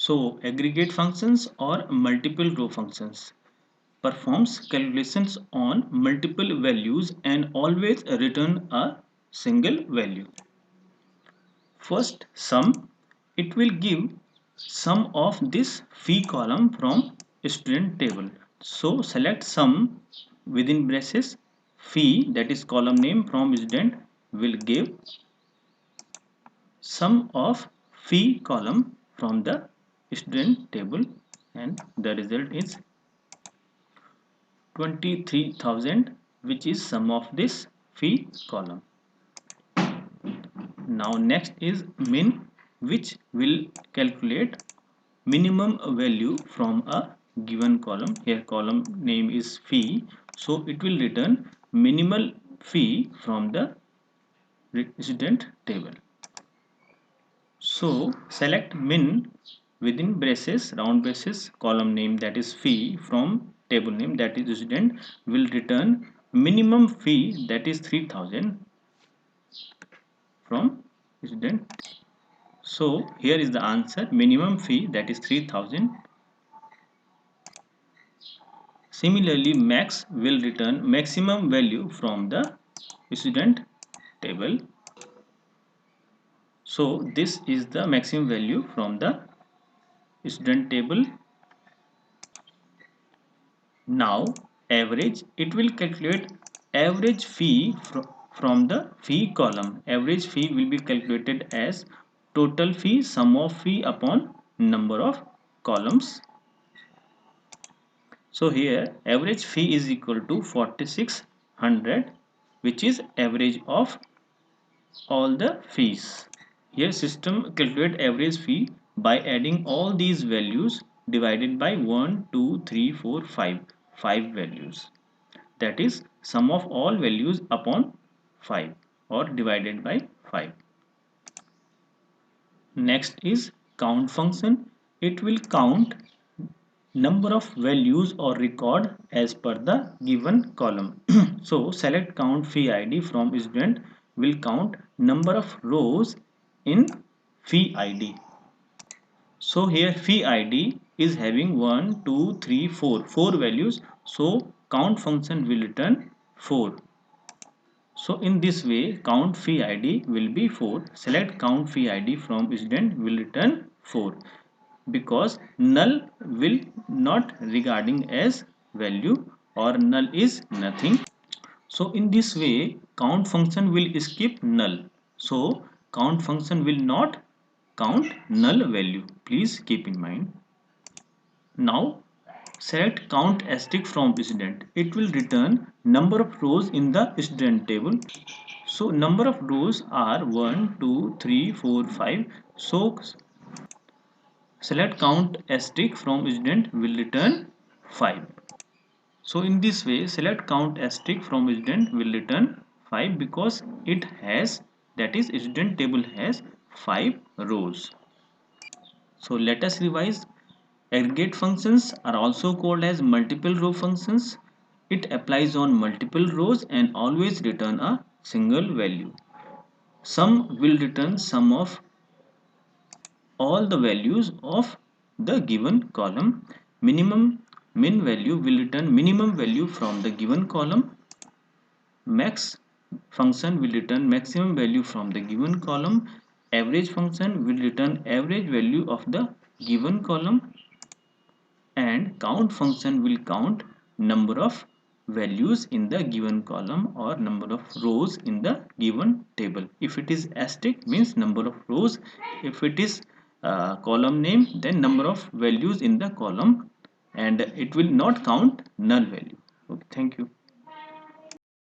So aggregate functions or multiple row functions performs calculations on multiple values and always return a single value. First sum, it will give sum of this fee column from student table. So select sum within braces fee, that is column name from student, will give sum of fee column from the student table, and the result is 23,000, which is sum of this fee column. Now next is min, which will calculate minimum value from a given column. Here column name is fee, so it will return minimal fee from the student table. So select min within braces, round braces, column name, that is fee, from table name, that is student, will return minimum fee, that is 3,000 from student. So here is the answer, minimum fee, that is 3,000. Similarly, max will return maximum value from the student table. So this is the maximum value from the student table. Now average, it will calculate average fee from the fee column. Average fee will be calculated as total fee sum of fee upon number of columns. So here average fee is equal to 4600, which is average of all the fees. Here system calculate average fee by adding all these values divided by 1, 2, 3, 4, 5. 5 values. That is sum of all values upon 5 or divided by 5. Next is count function. It will count number of values or record as per the given column. So select count fee id from student will count number of rows in fee id. So here fee id is having 1, 2, 3, 4, 4 values. So count function will return 4. So in this way count fee id will be 4. Select count fee id from student will return 4, because null will not regarding as value, or null is nothing. So in this way count function will skip null. So count function will not count null value. Please keep in mind. Now select count asterisk from student. It will return number of rows in the student table. So number of rows are 1, 2, 3, 4, 5. So select count asterisk from student will return 5. So in this way select count asterisk from student will return 5, because it has, that is student table has 5 rows. So let us revise. Aggregate functions are also called as multiple row functions. It applies on multiple rows and always return a single value. Sum will return sum of all the values of the given column. Min value will return minimum value from the given column. Max function will return maximum value from the given column. Average function will return average value of the given column. And count function will count number of values in the given column or number of rows in the given table. If it is asterisk means number of rows. If it is column name, then number of values in the column, and it will not count null value. Okay, thank you.